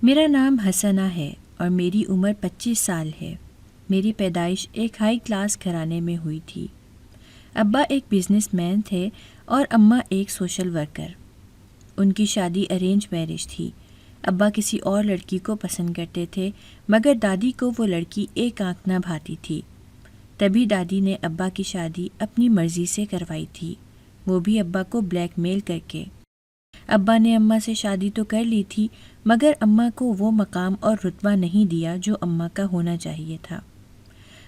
میرا نام حسنہ ہے اور میری عمر 25 سال ہے۔ میری پیدائش ایک ہائی کلاس گھرانے میں ہوئی تھی۔ ابا ایک بزنس مین تھے اور اماں ایک سوشل ورکر۔ ان کی شادی ارینج میرج تھی۔ ابا کسی اور لڑکی کو پسند کرتے تھے مگر دادی کو وہ لڑکی ایک آنکھ نہ بھاتی تھی۔ تبھی دادی نے ابا کی شادی اپنی مرضی سے کروائی تھی، وہ بھی ابا کو بلیک میل کر کے۔ ابا نے اماں سے شادی تو کر لی تھی مگر اماں کو وہ مقام اور رتبہ نہیں دیا جو اماں کا ہونا چاہیے تھا۔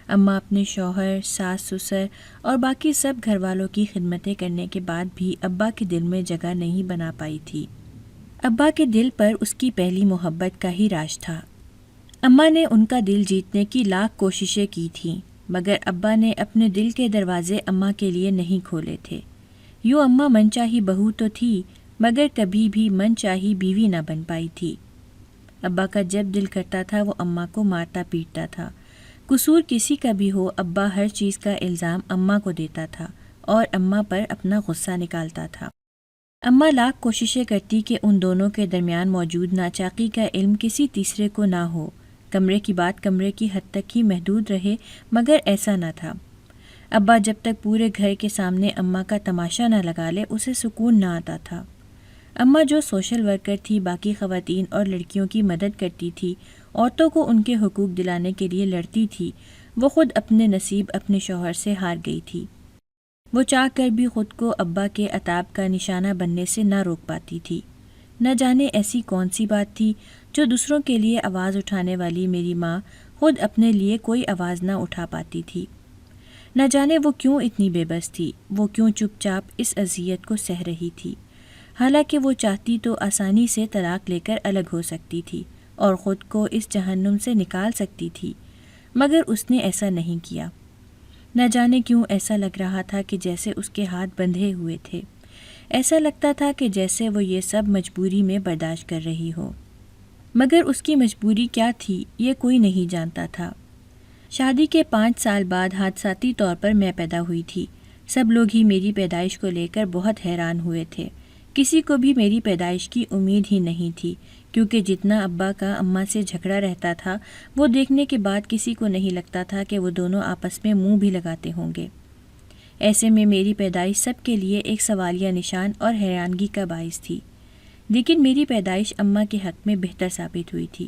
اماں اپنے شوہر، ساس سسر اور باقی سب گھر والوں کی خدمتیں کرنے کے بعد بھی ابا کے دل میں جگہ نہیں بنا پائی تھی۔ ابا کے دل پر اس کی پہلی محبت کا ہی راج تھا۔ اماں نے ان کا دل جیتنے کی لاکھ کوششیں کی تھیں مگر ابا نے اپنے دل کے دروازے اماں کے لیے نہیں کھولے تھے۔ یوں اماں من چاہی بہو تو تھی مگر کبھی بھی من چاہی بیوی نہ بن پائی تھی۔ ابا کا جب دل کرتا تھا وہ اماں کو مارتا پیٹتا تھا۔ قصور کسی کا بھی ہو، ابا ہر چیز کا الزام اماں کو دیتا تھا اور اماں پر اپنا غصہ نکالتا تھا۔ اماں لاکھ کوششیں کرتی کہ ان دونوں کے درمیان موجود ناچاقی کا علم کسی تیسرے کو نہ ہو، کمرے کی بات کمرے کی حد تک ہی محدود رہے مگر ایسا نہ تھا۔ ابا جب تک پورے گھر کے سامنے اماں کا تماشا نہ لگا لے اسے سکون نہ آتا تھا۔ اماں جو سوشل ورکر تھی، باقی خواتین اور لڑکیوں کی مدد کرتی تھی، عورتوں کو ان کے حقوق دلانے کے لیے لڑتی تھی، وہ خود اپنے نصیب اپنے شوہر سے ہار گئی تھی۔ وہ چاہ کر بھی خود کو ابا کے عتاب کا نشانہ بننے سے نہ روک پاتی تھی۔ نہ جانے ایسی کون سی بات تھی جو دوسروں کے لیے آواز اٹھانے والی میری ماں خود اپنے لیے کوئی آواز نہ اٹھا پاتی تھی۔ نہ جانے وہ کیوں اتنی بے بس تھی، وہ کیوں چپ چاپ اس اذیت کو سہ رہی تھی، حالانکہ وہ چاہتی تو آسانی سے طلاق لے کر الگ ہو سکتی تھی اور خود کو اس جہنم سے نکال سکتی تھی، مگر اس نے ایسا نہیں کیا۔ نہ جانے کیوں ایسا لگ رہا تھا کہ جیسے اس کے ہاتھ بندھے ہوئے تھے، ایسا لگتا تھا کہ جیسے وہ یہ سب مجبوری میں برداشت کر رہی ہو، مگر اس کی مجبوری کیا تھی یہ کوئی نہیں جانتا تھا۔ شادی کے 5 سال بعد حادثاتی طور پر میں پیدا ہوئی تھی۔ سب لوگ ہی میری پیدائش کو لے کر بہت حیران ہوئے تھے۔ کسی کو بھی میری پیدائش کی امید ہی نہیں تھی، کیونکہ جتنا ابا کا اماں سے جھگڑا رہتا تھا وہ دیکھنے کے بعد کسی کو نہیں لگتا تھا کہ وہ دونوں آپس میں منہ بھی لگاتے ہوں گے۔ ایسے میں میری پیدائش سب کے لیے ایک سوالیہ نشان اور حیرانگی کا باعث تھی، لیکن میری پیدائش اماں کے حق میں بہتر ثابت ہوئی تھی۔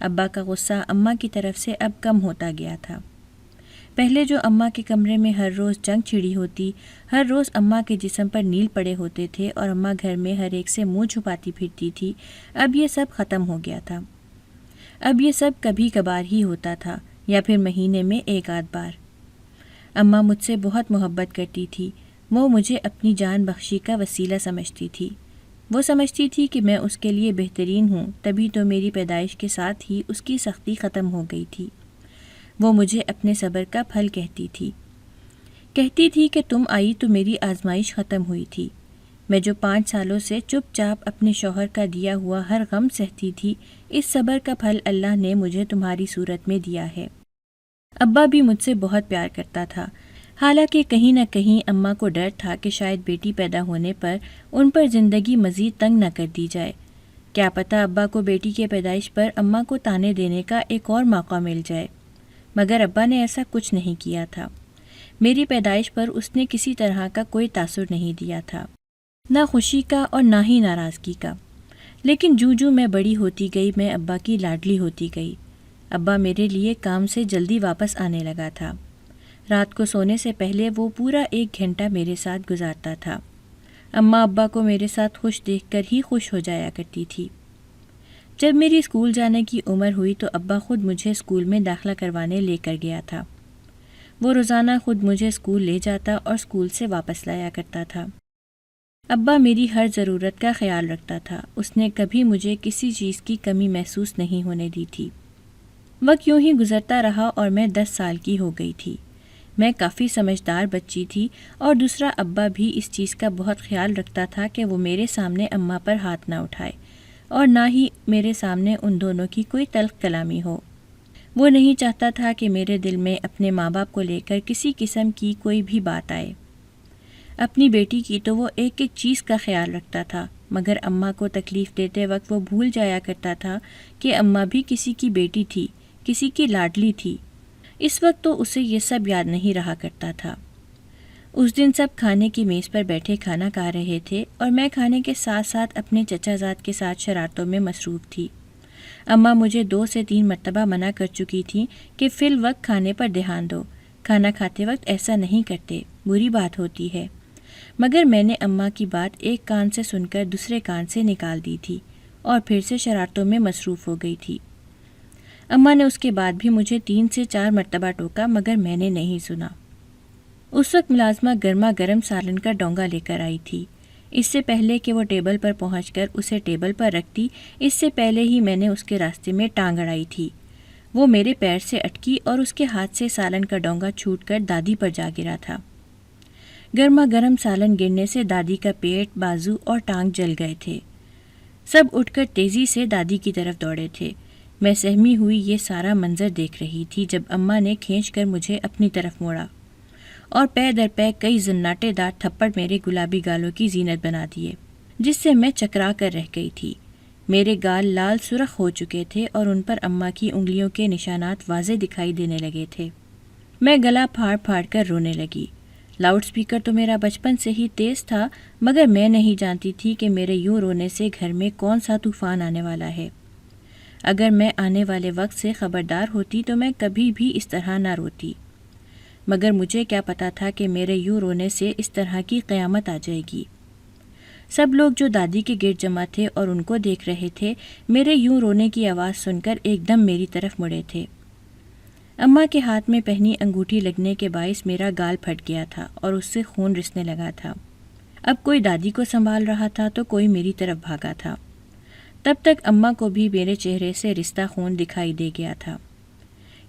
ابا کا غصہ اماں کی طرف سے اب کم ہوتا گیا تھا۔ پہلے جو اماں کے کمرے میں ہر روز جنگ چھڑی ہوتی، ہر روز اماں کے جسم پر نیل پڑے ہوتے تھے اور اماں گھر میں ہر ایک سے منہ چھپاتی پھرتی تھی، اب یہ سب ختم ہو گیا تھا۔ اب یہ سب کبھی کبھار ہی ہوتا تھا یا پھر مہینے میں ایک آدھ بار۔ اماں مجھ سے بہت محبت کرتی تھی، وہ مجھے اپنی جان بخشی کا وسیلہ سمجھتی تھی۔ وہ سمجھتی تھی کہ میں اس کے لیے بہترین ہوں، تبھی تو میری پیدائش کے ساتھ ہی اس کی سختی ختم ہو گئی تھی۔ وہ مجھے اپنے صبر کا پھل کہتی تھی کہ تم آئی تو میری آزمائش ختم ہوئی تھی۔ میں جو 5 سالوں سے چپ چاپ اپنے شوہر کا دیا ہوا ہر غم سہتی تھی، اس صبر کا پھل اللہ نے مجھے تمہاری صورت میں دیا ہے۔ ابا بھی مجھ سے بہت پیار کرتا تھا، حالانکہ کہیں نہ کہیں اماں کو ڈر تھا کہ شاید بیٹی پیدا ہونے پر ان پر زندگی مزید تنگ نہ کر دی جائے۔ کیا پتہ ابا کو بیٹی کے پیدائش پر اماں کو طعنے دینے کا ایک اور موقع مل جائے، مگر ابا نے ایسا کچھ نہیں کیا تھا۔ میری پیدائش پر اس نے کسی طرح کا کوئی تاثر نہیں دیا تھا، نہ خوشی کا اور نہ ہی ناراضگی کا۔ لیکن جو میں بڑی ہوتی گئی میں ابا کی لاڈلی ہوتی گئی۔ ابا میرے لیے کام سے جلدی واپس آنے لگا تھا۔ رات کو سونے سے پہلے وہ پورا 1 گھنٹہ میرے ساتھ گزارتا تھا۔ اماں ابا کو میرے ساتھ خوش دیکھ کر ہی خوش ہو جایا کرتی تھی۔ جب میری اسکول جانے کی عمر ہوئی تو ابا خود مجھے اسکول میں داخلہ کروانے لے کر گیا تھا۔ وہ روزانہ خود مجھے اسکول لے جاتا اور اسکول سے واپس لایا کرتا تھا۔ ابا میری ہر ضرورت کا خیال رکھتا تھا، اس نے کبھی مجھے کسی چیز کی کمی محسوس نہیں ہونے دی تھی۔ وقت یوں ہی گزرتا رہا اور میں 10 سال کی ہو گئی تھی۔ میں کافی سمجھدار بچی تھی اور دوسرا ابا بھی اس چیز کا بہت خیال رکھتا تھا کہ وہ میرے سامنے اماں پر ہاتھ نہ اٹھائے اور نہ ہی میرے سامنے ان دونوں کی کوئی تلخ کلامی ہو۔ وہ نہیں چاہتا تھا کہ میرے دل میں اپنے ماں باپ کو لے کر کسی قسم کی کوئی بھی بات آئے۔ اپنی بیٹی کی تو وہ ایک ایک چیز کا خیال رکھتا تھا، مگر اماں کو تکلیف دیتے وقت وہ بھول جایا کرتا تھا کہ اماں بھی کسی کی بیٹی تھی، کسی کی لاڈلی تھی۔ اس وقت تو اسے یہ سب یاد نہیں رہا کرتا تھا۔ اس دن سب کھانے کی میز پر بیٹھے کھانا کھا رہے تھے اور میں کھانے کے ساتھ ساتھ اپنے چچا زاد کے ساتھ شرارتوں میں مصروف تھی۔ اماں مجھے 2 سے 3 مرتبہ منع کر چکی تھیں کہ فی الوقت کھانے پر دھیان دو، کھانا کھاتے وقت ایسا نہیں کرتے، بری بات ہوتی ہے۔ مگر میں نے اماں کی بات ایک کان سے سن کر دوسرے کان سے نکال دی تھی اور پھر سے شرارتوں میں مصروف ہو گئی تھی۔ اماں نے اس کے بعد بھی مجھے 3 سے 4 مرتبہ ٹوکا مگر میں نے نہیں سنا۔ اس وقت ملازمہ گرما گرم سالن کا ڈونگا لے کر آئی تھی۔ اس سے پہلے کہ وہ ٹیبل پر پہنچ کر اسے ٹیبل پر رکھتی، اس سے پہلے ہی میں نے اس کے راستے میں ٹانگ اڑائی تھی۔ وہ میرے پیر سے اٹکی اور اس کے ہاتھ سے سالن کا ڈونگا چھوٹ کر دادی پر جا گرا تھا۔ گرما گرم سالن گرنے سے دادی کا پیٹ، بازو اور ٹانگ جل گئے تھے۔ سب اٹھ کر تیزی سے دادی کی طرف دوڑے تھے۔ میں سہمی ہوئی یہ سارا منظر دیکھ رہی تھی جب اماں نے کھینچ کر مجھے اپنی طرف موڑا اور پے در پے کئی زناٹے دار تھپڑ میرے گلابی گالوں کی زینت بنا دیے، جس سے میں چکرا کر رہ گئی تھی۔ میرے گال لال سرخ ہو چکے تھے اور ان پر اماں کی انگلیوں کے نشانات واضح دکھائی دینے لگے تھے۔ میں گلا پھاڑ پھاڑ کر رونے لگی۔ لاؤڈ سپیکر تو میرا بچپن سے ہی تیز تھا، مگر میں نہیں جانتی تھی کہ میرے یوں رونے سے گھر میں کون سا طوفان آنے والا ہے۔ اگر میں آنے والے وقت سے خبردار ہوتی تو میں کبھی بھی اس طرح نہ روتی، مگر مجھے کیا پتا تھا کہ میرے یوں رونے سے اس طرح کی قیامت آ جائے گی۔ سب لوگ جو دادی کے گرد جمع تھے اور ان کو دیکھ رہے تھے، میرے یوں رونے کی آواز سن کر ایک دم میری طرف مڑے تھے۔ اماں کے ہاتھ میں پہنی انگوٹھی لگنے کے باعث میرا گال پھٹ گیا تھا اور اس سے خون رسنے لگا تھا۔ اب کوئی دادی کو سنبھال رہا تھا تو کوئی میری طرف بھاگا تھا۔ تب تک اماں کو بھی میرے چہرے سے رستا خون دکھائی دے گیا تھا۔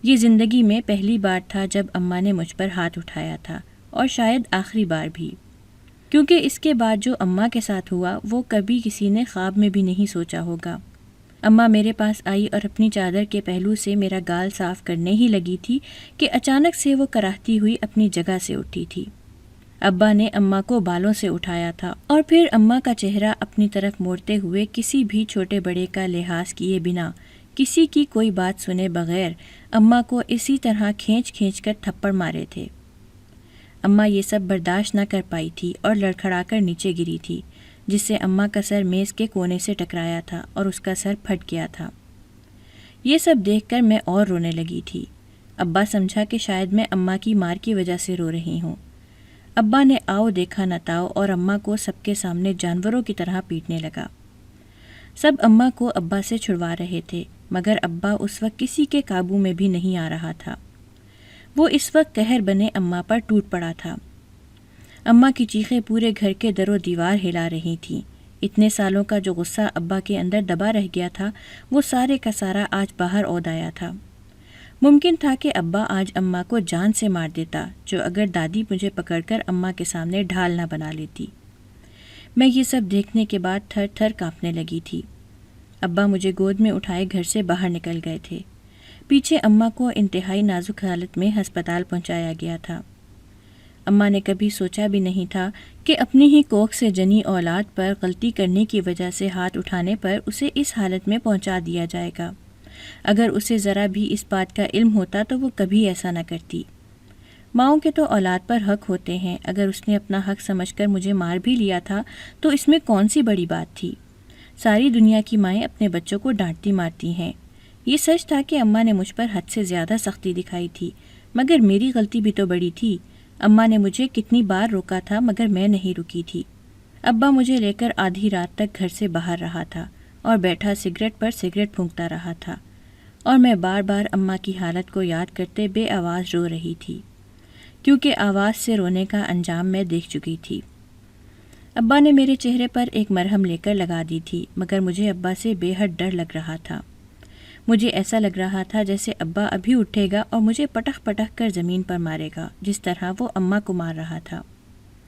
یہ زندگی میں پہلی بار تھا جب اماں نے مجھ پر ہاتھ اٹھایا تھا، اور شاید آخری بار بھی، کیونکہ اس کے بعد جو اماں کے ساتھ ہوا وہ کبھی کسی نے خواب میں بھی نہیں سوچا ہوگا۔ اماں میرے پاس آئی اور اپنی چادر کے پہلو سے میرا گال صاف کرنے ہی لگی تھی کہ اچانک سے وہ کراہتی ہوئی اپنی جگہ سے اٹھی تھی۔ ابا نے اماں کو بالوں سے اٹھایا تھا اور پھر اماں کا چہرہ اپنی طرف موڑتے ہوئے کسی بھی چھوٹے بڑے کا لحاظ کیے بنا، کسی کی کوئی بات سنے بغیر اماں کو اسی طرح کھینچ کھینچ کر تھپڑ مارے تھے۔ اماں یہ سب برداشت نہ کر پائی تھی اور لڑکھڑا کر نیچے گری تھی، جس سے اماں کا سر میز کے کونے سے ٹکرایا تھا اور اس کا سر پھٹ گیا تھا۔ یہ سب دیکھ کر میں اور رونے لگی تھی۔ ابا سمجھا کہ شاید میں اماں کی مار کی وجہ سے رو رہی ہوں۔ ابا نے آؤ دیکھا نہ تاؤ اور اماں کو سب کے سامنے جانوروں کی طرح پیٹنے لگا۔ سب اماں کو ابا سے چھڑوا رہے تھے، مگر ابا اس وقت کسی کے قابو میں بھی نہیں آ رہا تھا۔ وہ اس وقت قہر بنے اماں پر ٹوٹ پڑا تھا۔ اماں کی چیخیں پورے گھر کے در و دیوار ہلا رہی تھیں۔ اتنے سالوں کا جو غصہ ابا کے اندر دبا رہ گیا تھا، وہ سارے کا سارا آج باہر اود آیا تھا۔ ممکن تھا کہ ابا آج اماں کو جان سے مار دیتا، جو اگر دادی مجھے پکڑ کر اماں کے سامنے ڈھال نہ بنا لیتی۔ میں یہ سب دیکھنے کے بعد تھر تھر کانپنے لگی تھی۔ ابا مجھے گود میں اٹھائے گھر سے باہر نکل گئے تھے۔ پیچھے اماں کو انتہائی نازک حالت میں ہسپتال پہنچایا گیا تھا۔ اماں نے کبھی سوچا بھی نہیں تھا کہ اپنی ہی کوکھ سے جنی اولاد پر غلطی کرنے کی وجہ سے ہاتھ اٹھانے پر اسے اس حالت میں پہنچا دیا جائے گا۔ اگر اسے ذرا بھی اس بات کا علم ہوتا تو وہ کبھی ایسا نہ کرتی۔ ماؤں کے تو اولاد پر حق ہوتے ہیں، اگر اس نے اپنا حق سمجھ کر مجھے مار بھی لیا تھا تو اس میں کون سی بڑی بات تھی؟ ساری دنیا کی مائیں اپنے بچوں کو ڈانٹتی مارتی ہیں۔ یہ سچ تھا کہ اماں نے مجھ پر حد سے زیادہ سختی دکھائی تھی، مگر میری غلطی بھی تو بڑی تھی۔ اماں نے مجھے کتنی بار روکا تھا مگر میں نہیں رکی تھی۔ ابا مجھے لے کر آدھی رات تک گھر سے باہر رہا تھا اور بیٹھا سگریٹ پر سگریٹ پھونکتا رہا تھا، اور میں بار بار اماں کی حالت کو یاد کرتے بے آواز رو رہی تھی، کیونکہ آواز سے رونے کا انجام میں دیکھ چکی تھی۔ ابا نے میرے چہرے پر ایک مرہم لے کر لگا دی تھی، مگر مجھے ابا سے بے حد ڈر لگ رہا تھا۔ مجھے ایسا لگ رہا تھا جیسے ابا ابھی اٹھے گا اور مجھے پٹخ پٹخ کر زمین پر مارے گا، جس طرح وہ اماں کو مار رہا تھا۔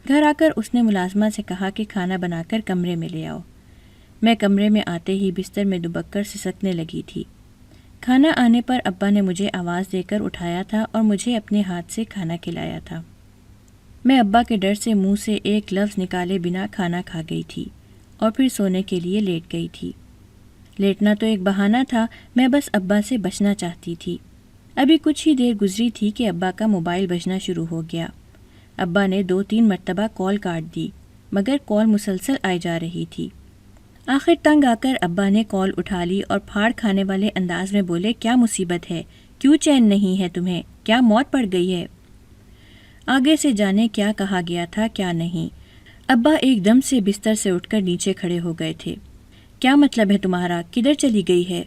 گھر آ کر اس نے ملازمہ سے کہا کہ کھانا بنا کر کمرے میں لے آؤ۔ میں کمرے میں آتے ہی بستر میں دبک کر سسکنے لگی تھی۔ کھانا آنے پر ابا نے مجھے آواز دے کر اٹھایا تھا اور مجھے اپنے ہاتھ سے کھانا کھلایا تھا۔ میں ابا کے ڈر سے منہ سے ایک لفظ نکالے بنا کھانا کھا گئی تھی اور پھر سونے کے لیے لیٹ گئی تھی۔ لیٹنا تو ایک بہانہ تھا، میں بس ابا سے بچنا چاہتی تھی۔ ابھی کچھ ہی دیر گزری تھی کہ ابا کا موبائل بجنا شروع ہو گیا۔ ابا نے 2-3 مرتبہ کال کاٹ دی، مگر کال مسلسل آئی جا رہی تھی۔ آخر تنگ آ کر ابا نے کال اٹھا لی اور پھاڑ کھانے والے انداز میں بولے، کیا مصیبت ہے؟ کیوں چین نہیں ہے تمہیں؟ کیا موت پڑ گئی ہے؟ آگے سے جانے کیا کہا گیا تھا کیا نہیں۔ ابا ایک دم سے بستر سے اٹھ کر نیچے کھڑے ہو گئے تھے۔ کیا مطلب ہے تمہارا؟ کدھر چلی گئی ہے؟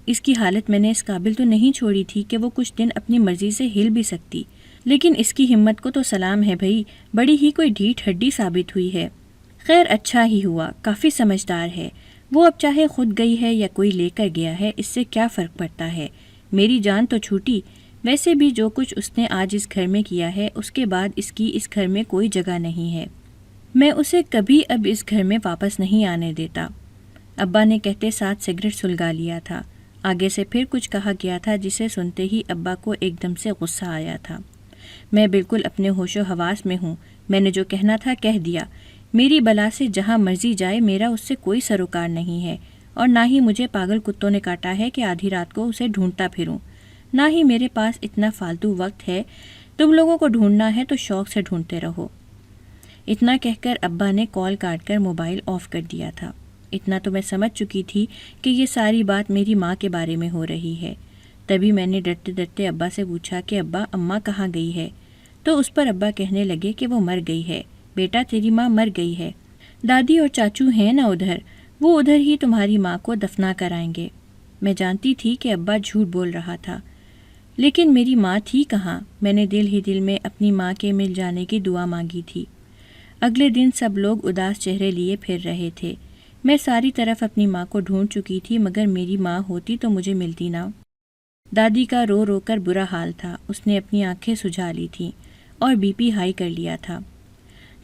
اس کی حالت میں نے اس قابل تو نہیں چھوڑی تھی کہ وہ کچھ دن اپنی مرضی سے ہل بھی سکتی، لیکن اس کی ہمت کو تو سلام ہے بھئی، بڑی ہی کوئی ڈھیٹ ہڈی ثابت ہوئی ہے۔ خیر اچھا ہی ہوا، کافی سمجھدار ہے۔ وہ اب چاہے خود گئی ہے یا کوئی لے کر گیا ہے، اس سے کیا فرق پڑتا ہے؟ میری جان تو چھوٹی۔ ویسے بھی جو کچھ اس نے آج اس گھر میں کیا ہے، اس کے بعد اس کی اس گھر میں کوئی جگہ نہیں ہے۔ میں اسے کبھی اب اس گھر میں واپس نہیں آنے دیتا۔ ابا نے کہتے ساتھ سگریٹ سلگا لیا تھا۔ آگے سے پھر کچھ کہا گیا تھا جسے سنتے ہی ابا کو ایک دم سے غصہ آیا تھا۔ میں بالکل اپنے ہوش و حواس میں ہوں، میں نے جو کہنا تھا کہہ دیا۔ میری بلا سے جہاں مرضی جائے، میرا اس سے کوئی سروکار نہیں ہے، اور نہ ہی مجھے پاگل کتوں نے کاٹا ہے کہ آدھی رات کو اسے ڈھونڈتا پھروں، نہ ہی میرے پاس اتنا فالتو وقت ہے۔ تم لوگوں کو ڈھونڈنا ہے تو شوق سے ڈھونڈتے رہو۔ اتنا کہہ کر ابا نے کال کاٹ کر موبائل آف کر دیا تھا۔ اتنا تو میں سمجھ چکی تھی کہ یہ ساری بات میری ماں کے بارے میں ہو رہی ہے۔ تبھی میں نے ڈرتے ڈرتے ابا سے پوچھا کہ ابا، اماں کہاں گئی ہے؟ تو اس پر ابا کہنے لگے کہ وہ مر گئی ہے۔ بیٹا تیری ماں مر گئی ہے، دادی اور چاچو ہیں نا ادھر، وہ ادھر ہی تمہاری ماں کو دفنا کرائیں گے۔ میں جانتی تھی کہ ابا جھوٹ بول رہا تھا، لیکن میری ماں تھی کہاں؟ میں نے دل ہی دل میں اپنی ماں کے مل جانے کی دعا مانگی تھی۔ اگلے دن سب لوگ اداس چہرے لیے پھر رہے تھے۔ میں ساری طرف اپنی ماں کو ڈھونڈ چکی تھی، مگر میری ماں ہوتی تو مجھے ملتی نہ۔ دادی کا رو رو کر برا حال تھا، اس نے اپنی آنکھیں سجھا لی تھیں اور بی پی ہائی کر لیا تھا۔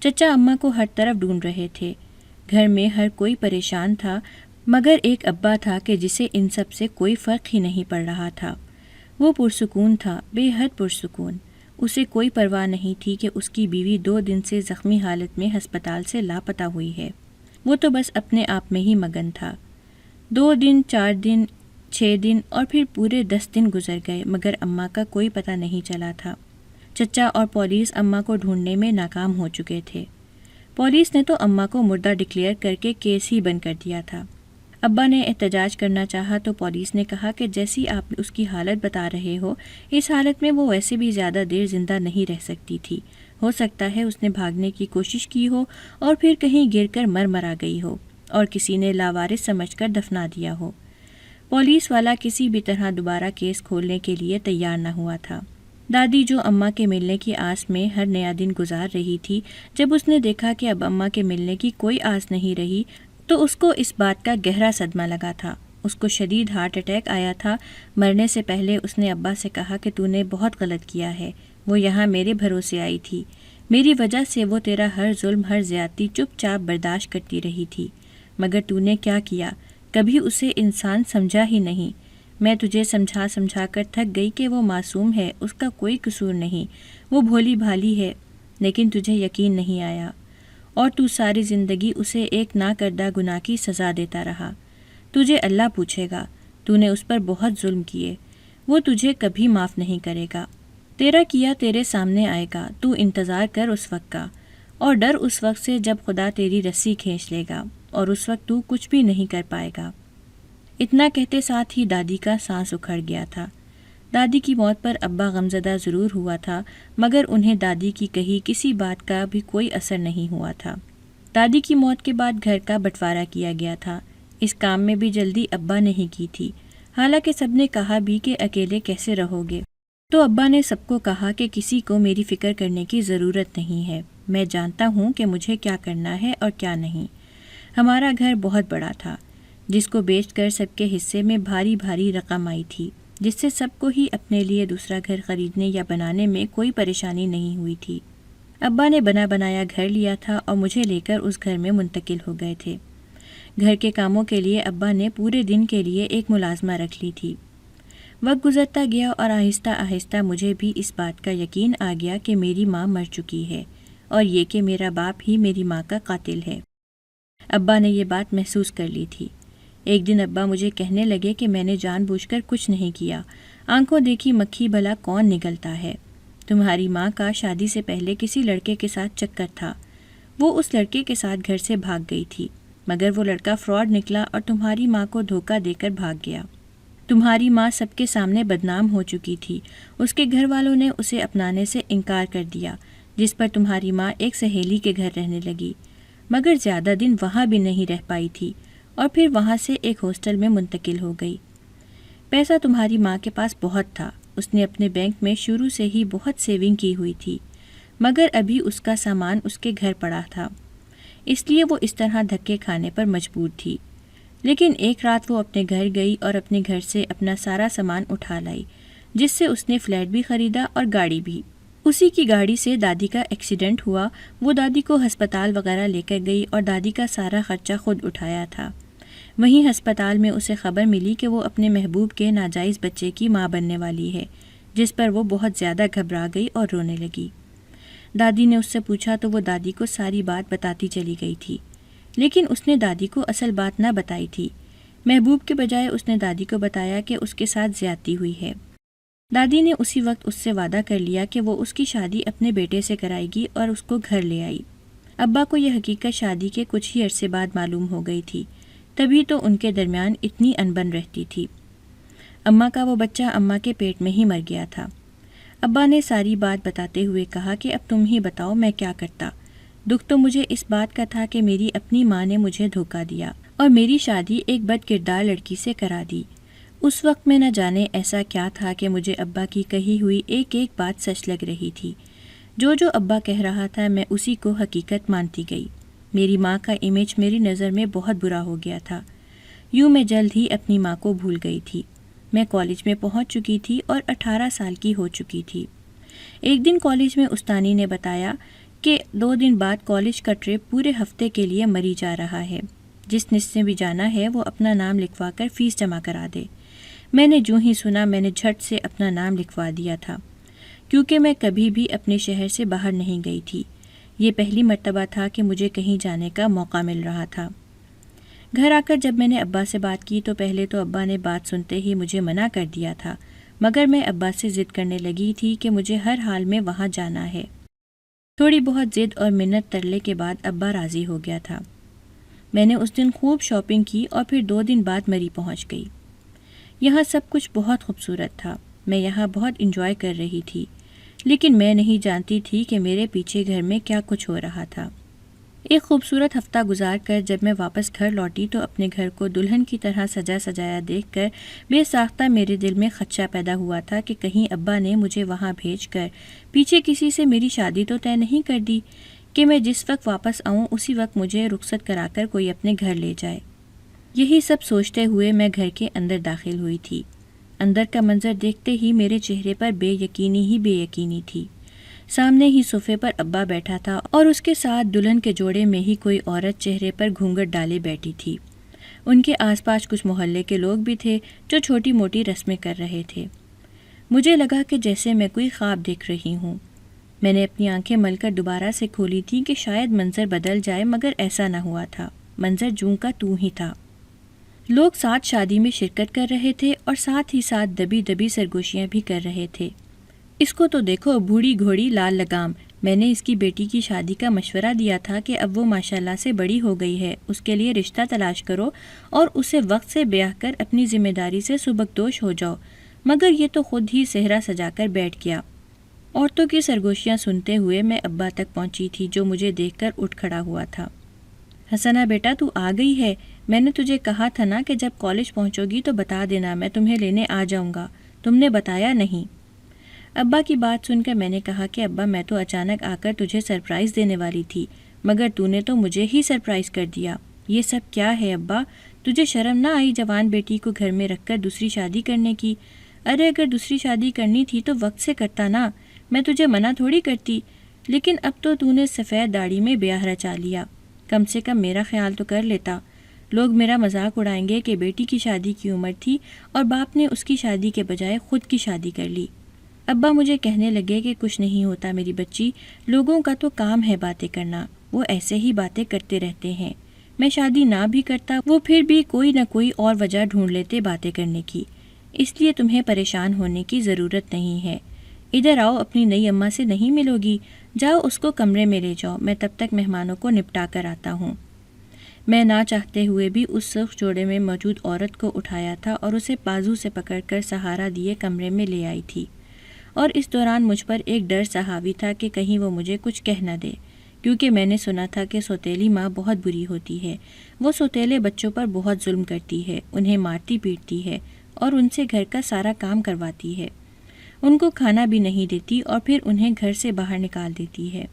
چچا اماں کو ہر طرف ڈھونڈ رہے تھے۔ گھر میں ہر کوئی پریشان تھا، مگر ایک ابا تھا کہ جسے ان سب سے کوئی فرق ہی نہیں پڑ رہا تھا۔ وہ پرسکون تھا، بے حد پرسکون۔ اسے کوئی پرواہ نہیں تھی کہ اس کی بیوی 2 دن سے زخمی حالت میں ہسپتال سے لاپتہ ہوئی ہے۔ وہ تو بس اپنے آپ میں ہی مگن تھا۔ 2 دن، 4 دن، 6 دن اور پھر پورے 10 دن گزر گئے، مگر اماں کا کوئی پتہ نہیں چلا تھا۔ چچا اور پولیس اماں کو ڈھونڈنے میں ناکام ہو چکے تھے۔ پولیس نے تو اماں کو مردہ ڈکلیئر کر کے کیس ہی بند کر دیا تھا۔ ابا نے احتجاج کرنا چاہا تو پولیس نے کہا کہ جیسی آپ اس کی حالت بتا رہے ہو، اس حالت میں وہ ویسے بھی زیادہ دیر زندہ نہیں رہ سکتی تھی۔ ہو سکتا ہے اس نے بھاگنے کی کوشش کی ہو اور پھر کہیں گر کر مرا گئی ہو اور کسی نے لاوارث سمجھ کر دفنا دیا ہو۔ پولیس والا کسی بھی طرح دوبارہ کیس کھولنے کے لیے تیار نہ ہوا تھا۔ دادی جو اماں کے ملنے کی آس میں ہر نیا دن گزار رہی تھی، جب اس نے دیکھا کہ اب اماں کے ملنے کی کوئی آس نہیں رہی تو اس کو اس بات کا گہرا صدمہ لگا تھا۔ اس کو شدید ہارٹ اٹیک آیا تھا۔ مرنے سے پہلے اس نے ابا سے کہا کہ تو نے بہت غلط کیا ہے، وہ یہاں میرے بھروسے آئی تھی، میری وجہ سے وہ تیرا ہر ظلم، ہر زیادتی چپ چاپ برداشت کرتی رہی تھی، مگر تو نے کیا کیا؟ کبھی اسے انسان سمجھا ہی نہیں۔ میں تجھے سمجھا کر تھک گئی کہ وہ معصوم ہے، اس کا کوئی قصور نہیں، وہ بھولی بھالی ہے، لیکن تجھے یقین نہیں آیا، اور تو ساری زندگی اسے ایک نہ کردہ گناہ کی سزا دیتا رہا۔ تجھے اللہ پوچھے گا، تو نے اس پر بہت ظلم کیے، وہ تجھے کبھی معاف نہیں کرے گا۔ تیرا کیا تیرے سامنے آئے گا، تو انتظار کر اس وقت کا، اور ڈر اس وقت سے جب خدا تیری رسی کھینچ لے گا، اور اس وقت تو کچھ بھی نہیں کر پائے گا۔ اتنا کہتے ساتھ ہی دادی کا سانس اکھڑ گیا تھا۔ دادی کی موت پر ابا غمزدہ ضرور ہوا تھا، مگر انہیں دادی کی کہی کسی بات کا بھی کوئی اثر نہیں ہوا تھا۔ دادی کی موت کے بعد گھر کا بٹوارا کیا گیا تھا۔ اس کام میں بھی جلدی ابا نے ہی کی تھی، حالانکہ سب نے کہا بھی کہ اکیلے کیسے رہو گے، تو ابا نے سب کو کہا کہ کسی کو میری فکر کرنے کی ضرورت نہیں ہے، میں جانتا ہوں کہ مجھے کیا کرنا ہے اور کیا نہیں۔ ہمارا گھر بہت بڑا تھا، جس کو بیچ کر سب کے حصے میں بھاری بھاری رقم آئی تھی، جس سے سب کو ہی اپنے لیے دوسرا گھر خریدنے یا بنانے میں کوئی پریشانی نہیں ہوئی تھی۔ ابا نے بنا بنایا گھر لیا تھا اور مجھے لے کر اس گھر میں منتقل ہو گئے تھے۔ گھر کے کاموں کے لیے ابا نے پورے دن کے لیے ایک ملازمہ رکھ لی تھی۔ وقت گزرتا گیا اور آہستہ آہستہ مجھے بھی اس بات کا یقین آ گیا کہ میری ماں مر چکی ہے، اور یہ کہ میرا باپ ہی میری ماں کا قاتل ہے۔ ابا نے یہ بات محسوس کر لی تھی۔ ایک دن ابا مجھے کہنے لگے کہ میں نے جان بوجھ کر کچھ نہیں کیا، آنکھوں دیکھی مکھی بھلا کون نگلتا ہے۔ تمہاری ماں کا شادی سے پہلے کسی لڑکے کے ساتھ چکر تھا، وہ اس لڑکے کے ساتھ گھر سے بھاگ گئی تھی، مگر وہ لڑکا فراڈ نکلا اور تمہاری ماں کو دھوکہ دے کر بھاگ گیا۔ تمہاری ماں سب کے سامنے بدنام ہو چکی تھی، اس کے گھر والوں نے اسے اپنانے سے انکار کر دیا، جس پر تمہاری ماں ایک سہیلی کے گھر رہنے لگی، مگر زیادہ دن وہاں بھی نہیں رہ پائی تھی اور پھر وہاں سے ایک ہاسٹل میں منتقل ہو گئی۔ پیسہ تمہاری ماں کے پاس بہت تھا، اس نے اپنے بینک میں شروع سے ہی بہت سیونگ کی ہوئی تھی، مگر ابھی اس کا سامان اس کے گھر پڑا تھا، اس لیے وہ اس طرح دھکے کھانے پر مجبور تھی۔ لیکن ایک رات وہ اپنے گھر گئی اور اپنے گھر سے اپنا سارا سامان اٹھا لائی، جس سے اس نے فلیٹ بھی خریدا اور گاڑی بھی۔ اسی کی گاڑی سے دادی کا ایکسیڈنٹ ہوا، وہ دادی کو ہسپتال وغیرہ لے کر گئی اور دادی کا سارا خرچہ خود اٹھایا تھا۔ وہیں ہسپتال میں اسے خبر ملی کہ وہ اپنے محبوب کے ناجائز بچے کی ماں بننے والی ہے، جس پر وہ بہت زیادہ گھبرا گئی اور رونے لگی۔ دادی نے اس سے پوچھا تو وہ دادی کو ساری بات بتاتی چلی گئی تھی، لیکن اس نے دادی کو اصل بات نہ بتائی تھی۔ محبوب کے بجائے اس نے دادی کو بتایا کہ اس کے ساتھ زیادتی ہوئی ہے۔ دادی نے اسی وقت اس سے وعدہ کر لیا کہ وہ اس کی شادی اپنے بیٹے سے کرائے گی اور اس کو گھر لے آئی۔ ابا کو یہ حقیقت شادی کے کچھ ہی عرصے بعد معلوم ہو گئی تھی، تبھی تو ان کے درمیان اتنی انبن رہتی تھی۔ اماں کا وہ بچہ اماں کے پیٹ میں ہی مر گیا تھا۔ ابا نے ساری بات بتاتے ہوئے کہا کہ اب تم ہی بتاؤ میں کیا کرتا۔ دکھ تو مجھے اس بات کا تھا کہ میری اپنی ماں نے مجھے دھوکہ دیا اور میری شادی ایک بد کردار لڑکی سے کرا دی۔ اس وقت میں نہ جانے ایسا کیا تھا کہ مجھے ابا کی کہی ہوئی ایک ایک بات سچ لگ رہی تھی۔ جو ابا کہہ رہا تھا میں اسی کو حقیقت مانتی گئی۔ میری ماں کا امیج میری نظر میں بہت برا ہو گیا تھا۔ یوں میں جلد ہی اپنی ماں کو بھول گئی تھی۔ میں کالج میں پہنچ چکی تھی اور 18 سال کی ہو چکی تھی۔ ایک دن کالج میں استانی نے بتایا کہ 2 دن بعد کالج کا ٹرپ پورے ہفتے کے لیے مری جا رہا ہے، جس نے بھی جانا ہے وہ اپنا نام لکھوا کر فیس جمع کرا دے۔ میں نے جو ہی سنا میں نے جھٹ سے اپنا نام لکھوا دیا تھا، کیونکہ میں کبھی بھی اپنے شہر سے باہر نہیں گئی تھی۔ یہ پہلی مرتبہ تھا کہ مجھے کہیں جانے کا موقع مل رہا تھا۔ گھر آ کر جب میں نے ابا سے بات کی تو پہلے تو ابا نے بات سنتے ہی مجھے منع کر دیا تھا، مگر میں ابا سے ضد کرنے لگی تھی کہ مجھے ہر حال میں وہاں جانا ہے۔ تھوڑی بہت ضد اور منت ترلے کے بعد ابا راضی ہو گیا تھا۔ میں نے اس دن خوب شاپنگ کی اور پھر 2 دن بعد مری پہنچ گئی۔ یہاں سب کچھ بہت خوبصورت تھا، میں یہاں بہت انجوائے کر رہی تھی، لیکن میں نہیں جانتی تھی کہ میرے پیچھے گھر میں کیا کچھ ہو رہا تھا۔ ایک خوبصورت ہفتہ گزار کر جب میں واپس گھر لوٹی تو اپنے گھر کو دلہن کی طرح سجا سجایا دیکھ کر بے ساختہ میرے دل میں خدشہ پیدا ہوا تھا کہ کہیں ابا نے مجھے وہاں بھیج کر پیچھے کسی سے میری شادی تو طے نہیں کر دی کہ میں جس وقت واپس آؤں اسی وقت مجھے رخصت کرا کر کوئی اپنے گھر لے جائے۔ یہی سب سوچتے ہوئے میں گھر کے اندر داخل ہوئی تھی۔ اندر کا منظر دیکھتے ہی میرے چہرے پر بے یقینی تھی۔ سامنے ہی صوفے پر ابا بیٹھا تھا اور اس کے ساتھ دلہن کے جوڑے میں ہی کوئی عورت چہرے پر گھونگھٹ ڈالے بیٹھی تھی۔ ان کے آس پاس کچھ محلے کے لوگ بھی تھے جو چھوٹی موٹی رسمیں کر رہے تھے۔ مجھے لگا کہ جیسے میں کوئی خواب دیکھ رہی ہوں۔ میں نے اپنی آنکھیں مل کر دوبارہ سے کھولی تھی کہ شاید منظر بدل جائے، مگر ایسا نہ ہوا تھا۔ منظر جوں کا توں ہی تھا۔ لوگ ساتھ شادی میں شرکت کر رہے تھے اور ساتھ ہی ساتھ دبی دبی سرگوشیاں بھی کر رہے تھے۔ اس کو تو دیکھو، بوڑھی گھوڑی لال لگام۔ میں نے اس کی بیٹی کی شادی کا مشورہ دیا تھا کہ اب وہ ماشاءاللہ سے بڑی ہو گئی ہے، اس کے لیے رشتہ تلاش کرو اور اسے وقت سے بیاہ کر اپنی ذمہ داری سے سبکدوش ہو جاؤ، مگر یہ تو خود ہی صحرا سجا کر بیٹھ گیا۔ عورتوں کی سرگوشیاں سنتے ہوئے میں ابا تک پہنچی تھی جو مجھے دیکھ کر اٹھ کھڑا ہوا تھا۔ حسنہ بیٹا تو آ گئی ہے، میں نے تجھے کہا تھا نا کہ جب کالج پہنچو گی تو بتا دینا، میں تمہیں لینے آ جاؤں گا، تم نے بتایا نہیں۔ ابا کی بات سن کر میں نے کہا کہ ابا میں تو اچانک آ کر تجھے سرپرائز دینے والی تھی، مگر تو نے تو مجھے ہی سرپرائز کر دیا۔ یہ سب کیا ہے ابا؟ تجھے شرم نہ آئی جوان بیٹی کو گھر میں رکھ کر دوسری شادی کرنے کی؟ ارے اگر دوسری شادی کرنی تھی تو وقت سے کرتا نا، میں تجھے منع تھوڑی کرتی، لیکن اب تو نے سفید داڑھی میں بیاہ رچا لیا، کم سے کم میرا خیال تو کر لیتا۔ لوگ میرا مذاق اڑائیں گے کہ بیٹی کی شادی کی عمر تھی اور باپ نے اس کی شادی کے بجائے خود کی شادی کر لی۔ ابا مجھے کہنے لگے کہ کچھ نہیں ہوتا میری بچی، لوگوں کا تو کام ہے باتیں کرنا، وہ ایسے ہی باتیں کرتے رہتے ہیں، میں شادی نہ بھی کرتا وہ پھر بھی کوئی نہ کوئی اور وجہ ڈھونڈ لیتے باتیں کرنے کی، اس لیے تمہیں پریشان ہونے کی ضرورت نہیں ہے۔ ادھر آؤ، اپنی نئی اماں سے نہیں ملو گی؟ جاؤ اس کو کمرے میں لے جاؤ، میں تب تک مہمانوں کو نپٹا کر آتا ہوں۔ میں نہ چاہتے ہوئے بھی اس سرخ جوڑے میں موجود عورت کو اٹھایا تھا اور اسے بازو سے پکڑ کر سہارا دیے کمرے میں لے آئی تھی، اور اس دوران مجھ پر ایک ڈر سا حاوی تھا کہ کہیں وہ مجھے کچھ کہہ نہ دے، کیونکہ میں نے سنا تھا کہ سوتیلی ماں بہت بری ہوتی ہے، وہ سوتیلے بچوں پر بہت ظلم کرتی ہے، انہیں مارتی پیٹتی ہے اور ان سے گھر کا سارا کام کرواتی ہے، ان کو کھانا بھی نہیں دیتی اور پھر انہیں گھر سے باہر نکال دیتی ہے۔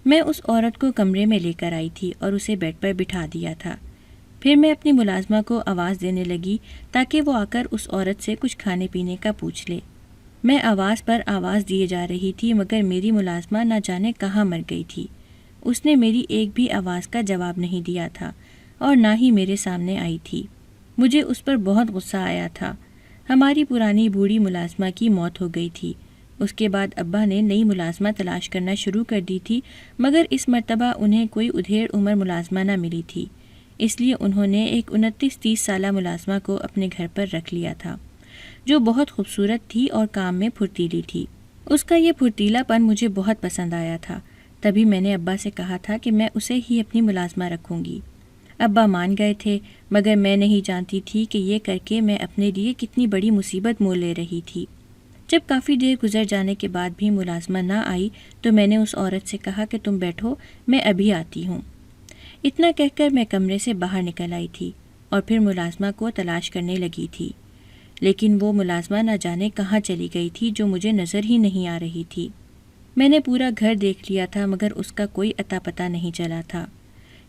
میں اس عورت کو کمرے میں لے کر آئی تھی اور اسے بیڈ پر بٹھا دیا تھا۔ پھر میں اپنی ملازمہ کو آواز دینے لگی تاکہ وہ آ کر اس عورت سے کچھ کھانے پینے کا پوچھ لے۔ میں آواز پر آواز دیے جا رہی تھی مگر میری ملازمہ نہ جانے کہاں مر گئی تھی، اس نے میری ایک بھی آواز کا جواب نہیں دیا تھا اور نہ ہی میرے سامنے آئی تھی۔ مجھے اس پر بہت غصہ آیا تھا۔ ہماری پرانی بوڑھی ملازمہ کی موت ہو گئی تھی، اس کے بعد ابا نے نئی ملازمہ تلاش کرنا شروع کر دی تھی، مگر اس مرتبہ انہیں کوئی ادھیڑ عمر ملازمہ نہ ملی تھی، اس لیے انہوں نے ایک 29-30 سالہ ملازمہ کو اپنے گھر پر رکھ لیا تھا، جو بہت خوبصورت تھی اور کام میں پھرتیلی تھی۔ اس کا یہ پھرتیلا پن مجھے بہت پسند آیا تھا، تبھی میں نے ابا سے کہا تھا کہ میں اسے ہی اپنی ملازمہ رکھوں گی۔ ابا مان گئے تھے، مگر میں نہیں جانتی تھی کہ یہ کر کے میں اپنے لیے کتنی بڑی مصیبت مول لے رہی تھی۔ جب کافی دیر گزر جانے کے بعد بھی ملازمہ نہ آئی تو میں نے اس عورت سے کہا کہ تم بیٹھو، میں ابھی آتی ہوں۔ اتنا کہہ کر میں کمرے سے باہر نکل آئی تھی اور پھر ملازمہ کو تلاش کرنے لگی تھی، لیکن وہ ملازمہ نہ جانے کہاں چلی گئی تھی جو مجھے نظر ہی نہیں آ رہی تھی۔ میں نے پورا گھر دیکھ لیا تھا مگر اس کا کوئی اتا پتہ نہیں چلا تھا۔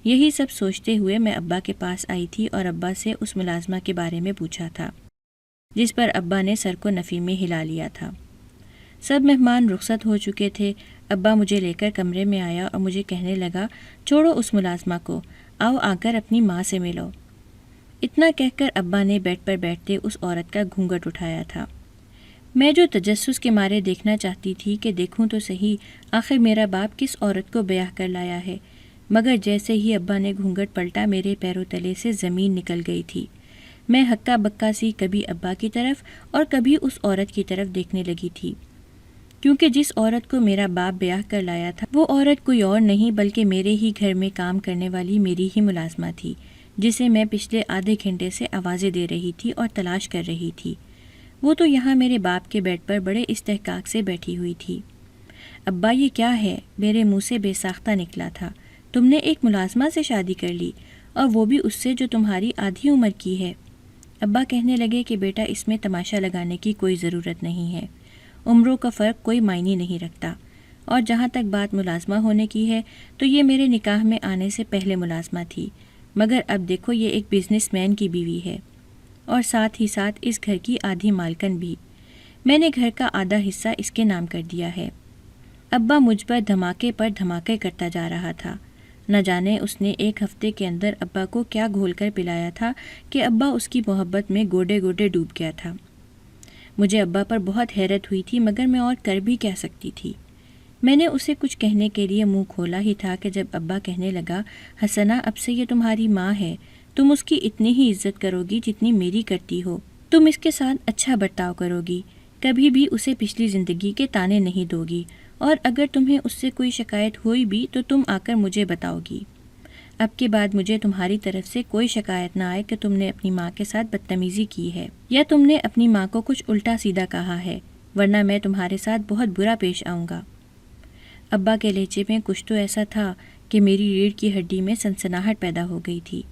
یہی سب سوچتے ہوئے میں ابا کے پاس آئی تھی اور ابا سے اس ملازمہ کے بارے میں پوچھا تھا، جس پر ابا نے سر کو نفی میں ہلا لیا تھا۔ سب مہمان رخصت ہو چکے تھے۔ ابا مجھے لے کر کمرے میں آیا اور مجھے کہنے لگا، چھوڑو اس ملازمہ کو، آؤ آ کر اپنی ماں سے ملو۔ اتنا کہہ کر ابا نے بیڈ پر بیٹھتے اس عورت کا گھونگھٹ اٹھایا تھا۔ میں جو تجسس کے مارے دیکھنا چاہتی تھی کہ دیکھوں تو صحیح آخر میرا باپ کس عورت کو بیاہ کر لایا ہے، مگر جیسے ہی ابا نے گھونگھٹ پلٹا میرے پیروں تلے سے زمین نکل گئی تھی۔ میں ہکا بکا سی کبھی ابا کی طرف اور کبھی اس عورت کی طرف دیکھنے لگی تھی، کیونکہ جس عورت کو میرا باپ بیاہ کر لایا تھا وہ عورت کوئی اور نہیں بلکہ میرے ہی گھر میں کام کرنے والی میری ہی ملازمہ تھی، جسے میں پچھلے آدھے گھنٹے سے آوازیں دے رہی تھی اور تلاش کر رہی تھی۔ وہ تو یہاں میرے باپ کے بیڈ پر بڑے استحقاق سے بیٹھی ہوئی تھی۔ ابا یہ کیا ہے؟ میرے منہ سے بے ساختہ نکلا تھا۔ تم نے ایک ملازمہ سے شادی کر لی، اور وہ بھی اس سے جو تمہاری آدھی عمر کی ہے۔ ابا کہنے لگے کہ بیٹا اس میں تماشا لگانے کی کوئی ضرورت نہیں ہے، عمروں کا فرق کوئی معنی نہیں رکھتا، اور جہاں تک بات ملازمہ ہونے کی ہے تو یہ میرے نکاح میں آنے سے پہلے ملازمہ تھی، مگر اب دیکھو یہ ایک بزنس مین کی بیوی ہے، اور ساتھ ہی ساتھ اس گھر کی آدھی مالکن بھی۔ میں نے گھر کا آدھا حصہ اس کے نام کر دیا ہے۔ ابا مجھ پر دھماکے پر دھماکے کرتا جا رہا تھا۔ نہ جانے اس نے ایک ہفتے کے اندر ابا کو کیا گھول کر پلایا تھا کہ ابا اس کی محبت میں گوڈے گوڈے ڈوب گیا تھا۔ مجھے ابا پر بہت حیرت ہوئی تھی مگر میں اور کر بھی کیا سکتی تھی۔ میں نے اسے کچھ کہنے کے لیے منہ کھولا ہی تھا کہ جب ابا کہنے لگا، حسنہ اب سے یہ تمہاری ماں ہے، تم اس کی اتنی ہی عزت کرو گی جتنی میری کرتی ہو، تم اس کے ساتھ اچھا برتاؤ کرو گی، کبھی بھی اسے پچھلی زندگی کے تانے نہیں دو گی، اور اگر تمہیں اس سے کوئی شکایت ہوئی بھی تو تم آ کر مجھے بتاؤ گی۔ اب کے بعد مجھے تمہاری طرف سے کوئی شکایت نہ آئے کہ تم نے اپنی ماں کے ساتھ بدتمیزی کی ہے یا تم نے اپنی ماں کو کچھ الٹا سیدھا کہا ہے، ورنہ میں تمہارے ساتھ بہت برا پیش آؤں گا۔ ابا کے لہجے میں کچھ تو ایسا تھا کہ میری ریڑھ کی ہڈی میں سنسناہٹ پیدا ہو گئی تھی۔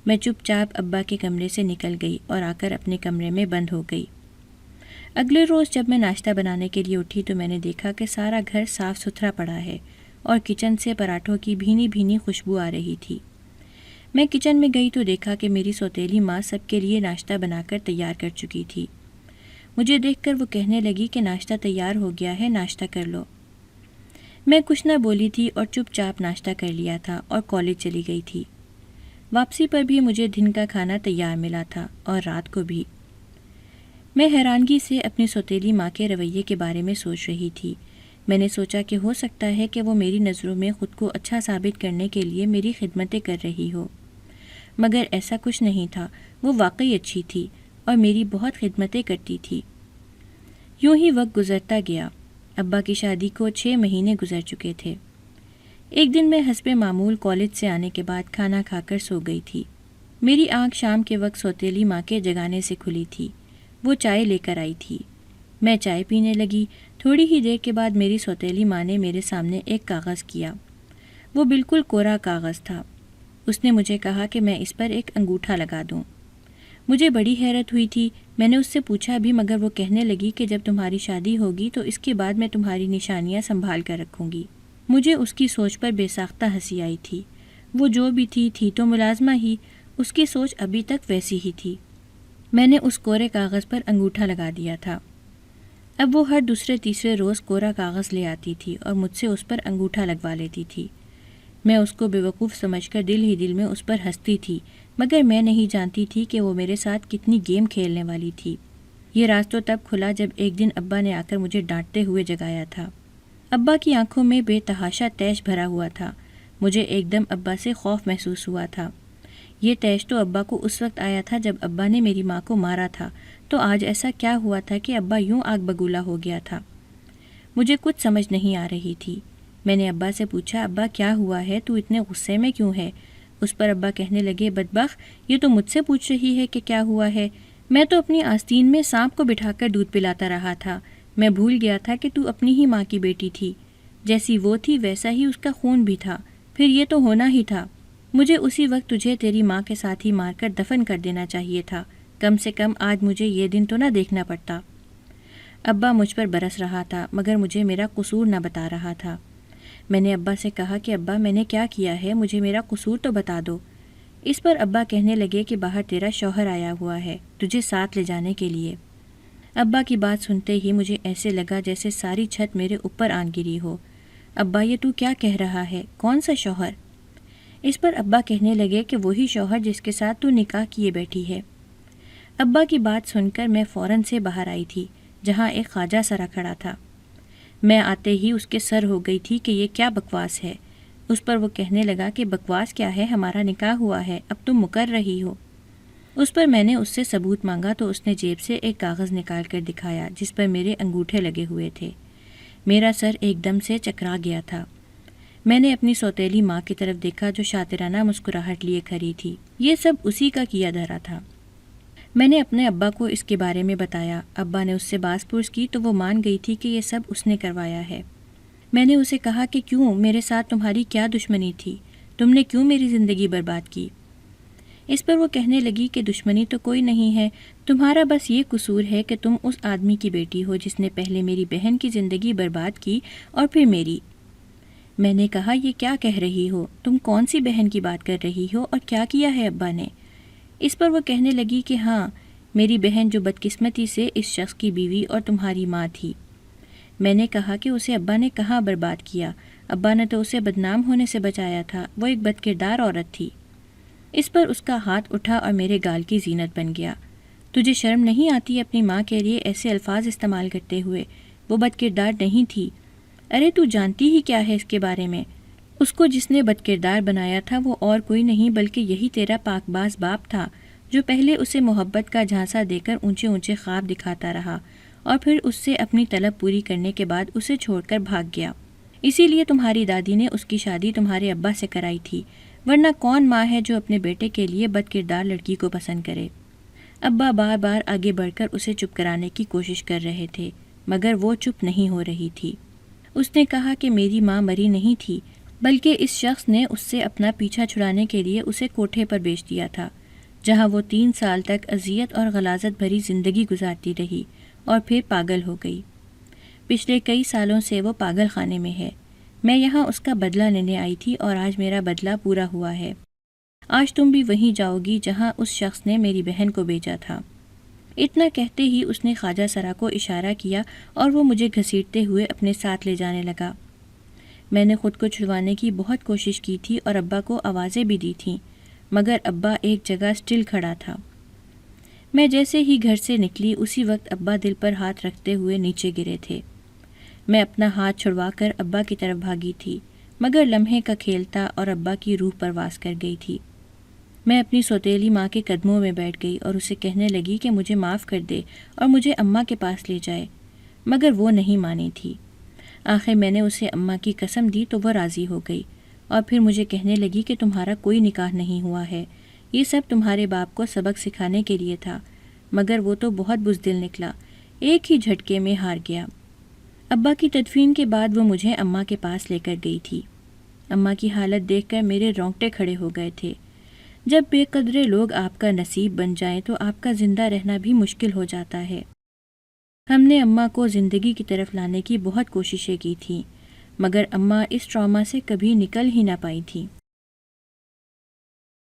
میں چپ چاپ ابا کے کمرے سے نکل گئی اور آ کر اپنے کمرے میں بند ہو گئی۔ اگلے روز جب میں ناشتہ بنانے کے لیے اٹھی تو میں نے دیکھا کہ سارا گھر صاف ستھرا پڑا ہے اور کچن سے پراٹھوں کی بھینی بھینی خوشبو آ رہی تھی۔ میں کچن میں گئی تو دیکھا کہ میری سوتیلی ماں سب کے لیے ناشتہ بنا کر تیار کر چکی تھی۔ مجھے دیکھ کر وہ کہنے لگی کہ ناشتہ تیار ہو گیا ہے، ناشتہ کر لو۔ میں کچھ نہ بولی تھی اور چپ چاپ ناشتہ کر لیا تھا اور کالج چلی گئی تھی۔ واپسی پر بھی مجھے دن کا کھانا تیار ملا تھا اور رات کو بھی۔ میں حیرانگی سے اپنی سوتیلی ماں کے رویے کے بارے میں سوچ رہی تھی۔ میں نے سوچا کہ ہو سکتا ہے کہ وہ میری نظروں میں خود کو اچھا ثابت کرنے کے لیے میری خدمتیں کر رہی ہو۔ مگر ایسا کچھ نہیں تھا، وہ واقعی اچھی تھی اور میری بہت خدمتیں کرتی تھی۔ یوں ہی وقت گزرتا گیا۔ ابا کی شادی کو 6 مہینے گزر چکے تھے۔ ایک دن میں حسب معمول کالج سے آنے کے بعد کھانا کھا کر سو گئی تھی۔ میری آنکھ شام کے وقت سوتیلی ماں کے جگانے سے کھلی تھی۔ وہ چائے لے کر آئی تھی۔ میں چائے پینے لگی۔ تھوڑی ہی دیر کے بعد میری سوتیلی ماں نے میرے سامنے ایک کاغذ کیا۔ وہ بالکل کوڑا کاغذ تھا۔ اس نے مجھے کہا کہ میں اس پر ایک انگوٹھا لگا دوں۔ مجھے بڑی حیرت ہوئی تھی۔ میں نے اس سے پوچھا بھی، مگر وہ کہنے لگی کہ جب تمہاری شادی ہوگی تو اس کے بعد میں تمہاری نشانیاں سنبھال کر رکھوں گی۔ مجھے اس کی سوچ پر بے ساختہ ہنسی آئی تھی۔ وہ جو بھی تھی تو ملازمہ ہی، اس کی سوچ ابھی تک ویسی ہی تھی۔ میں نے اس کورے کاغذ پر انگوٹھا لگا دیا تھا۔ اب وہ ہر دوسرے تیسرے روز کورا کاغذ لے آتی تھی اور مجھ سے اس پر انگوٹھا لگوا لیتی تھی۔ میں اس کو بیوقوف سمجھ کر دل ہی دل میں اس پر ہنستی تھی، مگر میں نہیں جانتی تھی کہ وہ میرے ساتھ کتنی گیم کھیلنے والی تھی۔ یہ راز تو تب کھلا جب ایک دن ابا نے آ کر مجھے ڈانٹتے ہوئے جگایا تھا۔ ابا کی آنکھوں میں بے تحاشا طیش بھرا ہوا تھا۔ مجھے ایک دم ابا سے خوف محسوس ہوا تھا۔ یہ طیش تو ابا کو اس وقت آیا تھا جب ابا نے میری ماں کو مارا تھا، تو آج ایسا کیا ہوا تھا کہ ابا یوں آگ بگولا ہو گیا تھا؟ مجھے کچھ سمجھ نہیں آ رہی تھی۔ میں نے ابا سے پوچھا، ابا کیا ہوا ہے؟ تو اتنے غصے میں کیوں ہے؟ اس پر ابا کہنے لگے، بدبخت، یہ تو مجھ سے پوچھ رہی ہے کہ کیا ہوا ہے؟ میں تو اپنی آستین میں سانپ کو بٹھا کر دودھ پلاتا رہا تھا۔ میں بھول گیا تھا کہ تو اپنی ہی ماں کی بیٹی تھی۔ جیسی وہ تھی ویسا ہی اس کا خون بھی تھا، پھر یہ تو ہونا ہی تھا۔ مجھے اسی وقت تجھے تیری ماں کے ساتھ ہی مار کر دفن کر دینا چاہیے تھا۔ کم سے کم آج مجھے یہ دن تو نہ دیکھنا پڑتا۔ ابا مجھ پر برس رہا تھا، مگر مجھے میرا قصور نہ بتا رہا تھا۔ میں نے ابا سے کہا کہ ابا میں نے کیا کیا ہے، مجھے میرا قصور تو بتا دو۔ اس پر ابا کہنے لگے کہ باہر تیرا شوہر آیا ہوا ہے تجھے ساتھ لے جانے کے لیے۔ ابا کی بات سنتے ہی مجھے ایسے لگا جیسے ساری چھت میرے اوپر آن گری ہو۔ ابا یہ تو کیا کہہ رہا ہے؟ کون سا شوہر؟ اس پر ابا کہنے لگے کہ وہی شوہر جس کے ساتھ تو نکاح کیے بیٹھی ہے۔ ابا کی بات سن کر میں فوراً سے باہر آئی تھی، جہاں ایک خواجہ سرا کھڑا تھا۔ میں آتے ہی اس کے سر ہو گئی تھی کہ یہ کیا بکواس ہے۔ اس پر وہ کہنے لگا کہ بکواس کیا ہے، ہمارا نکاح ہوا ہے، اب تم مکر رہی ہو۔ اس پر میں نے اس سے ثبوت مانگا تو اس نے جیب سے ایک کاغذ نکال کر دکھایا جس پر میرے انگوٹھے لگے ہوئے تھے۔ میرا سر ایک دم سے چکرا گیا تھا۔ میں نے اپنی سوتیلی ماں کی طرف دیکھا جو شاطرانہ مسکراہٹ لیے کھڑی تھی۔ یہ سب اسی کا کیا دھرا تھا۔ میں نے اپنے ابا کو اس کے بارے میں بتایا۔ ابا نے اس سے باز پرس کی تو وہ مان گئی تھی کہ یہ سب اس نے کروایا ہے۔ میں نے اسے کہا کہ کیوں، میرے ساتھ تمہاری کیا دشمنی تھی؟ تم نے کیوں میری زندگی برباد کی؟ اس پر وہ کہنے لگی کہ دشمنی تو کوئی نہیں ہے، تمہارا بس یہ قصور ہے کہ تم اس آدمی کی بیٹی ہو جس نے پہلے میری بہن کی زندگی برباد کی اور پھر میری۔ میں نے کہا، یہ کیا کہہ رہی ہو؟ تم کون سی بہن کی بات کر رہی ہو اور کیا کیا ہے ابا نے؟ اس پر وہ کہنے لگی کہ ہاں، میری بہن جو بدقسمتی سے اس شخص کی بیوی اور تمہاری ماں تھی۔ میں نے کہا کہ اسے ابا نے کہاں برباد کیا؟ ابا نے تو اسے بدنام ہونے سے بچایا تھا، وہ ایک بدکردار عورت تھی۔ اس پر اس کا ہاتھ اٹھا اور میرے گال کی زینت بن گیا۔ تجھے شرم نہیں آتی اپنی ماں کے لیے ایسے الفاظ استعمال کرتے ہوئے؟ وہ بدکردار نہیں تھی۔ ارے تو جانتی ہی کیا ہے اس کے بارے میں؟ اس کو جس نے بدکردار بنایا تھا وہ اور کوئی نہیں بلکہ یہی تیرا پاک باز باپ تھا، جو پہلے اسے محبت کا جھانسا دے کر اونچے اونچے خواب دکھاتا رہا اور پھر اس سے اپنی طلب پوری کرنے کے بعد اسے چھوڑ کر بھاگ گیا۔ اسی لیے تمہاری دادی نے اس کی شادی تمہارے ابا سے کرائی تھی، ورنہ کون ماں ہے جو اپنے بیٹے کے لیے بدکردار لڑکی کو پسند کرے؟ ابا بار بار آگے بڑھ کر اسے چپ کرانے کی کوشش کر رہے تھے، مگر وہ چپ نہیں ہو رہی تھی۔ اس نے کہا کہ میری ماں مری نہیں تھی، بلکہ اس شخص نے اس سے اپنا پیچھا چھڑانے کے لیے اسے کوٹھے پر بیچ دیا تھا، جہاں وہ 3 سال تک اذیت اور غلاظت بھری زندگی گزارتی رہی اور پھر پاگل ہو گئی۔ پچھلے کئی سالوں سے وہ پاگل خانے میں ہے۔ میں یہاں اس کا بدلہ لینے آئی تھی اور آج میرا بدلہ پورا ہوا ہے۔ آج تم بھی وہیں جاؤ گی جہاں اس شخص نے میری بہن کو بھیجا تھا۔ اتنا کہتے ہی اس نے خواجہ سرا کو اشارہ کیا اور وہ مجھے گھسیٹتے ہوئے اپنے ساتھ لے جانے لگا۔ میں نے خود کو چھڑوانے کی بہت کوشش کی تھی اور ابا کو آوازیں بھی دی تھیں، مگر ابا ایک جگہ سٹل کھڑا تھا۔ میں جیسے ہی گھر سے نکلی اسی وقت ابا دل پر ہاتھ رکھتے ہوئے نیچے گرے تھے۔ میں اپنا ہاتھ چھڑوا کر ابا کی طرف بھاگی تھی، مگر لمحے کا کھیل تھا اور ابا کی روح پرواز کر گئی تھی۔ میں اپنی سوتیلی ماں کے قدموں میں بیٹھ گئی اور اسے کہنے لگی کہ مجھے معاف کر دے اور مجھے اماں کے پاس لے جائے، مگر وہ نہیں مانی تھی۔ آخر میں نے اسے اماں کی قسم دی تو وہ راضی ہو گئی، اور پھر مجھے کہنے لگی کہ تمہارا کوئی نکاح نہیں ہوا ہے، یہ سب تمہارے باپ کو سبق سکھانے کے لیے تھا، مگر وہ تو بہت بزدل نکلا، ایک ہی جھٹکے میں ہار گیا۔ ابا کی تدفین کے بعد وہ مجھے اماں کے پاس لے کر گئی تھی۔ اماں کی حالت دیکھ کر میرے رونگٹے کھڑے ہو گئے تھے۔ جب بے قدرے لوگ آپ کا نصیب بن جائیں تو آپ کا زندہ رہنا بھی مشکل ہو جاتا ہے۔ ہم نے اماں کو زندگی کی طرف لانے کی بہت کوششیں کی تھیں، مگر اماں اس ٹراما سے کبھی نکل ہی نہ پائی تھیں۔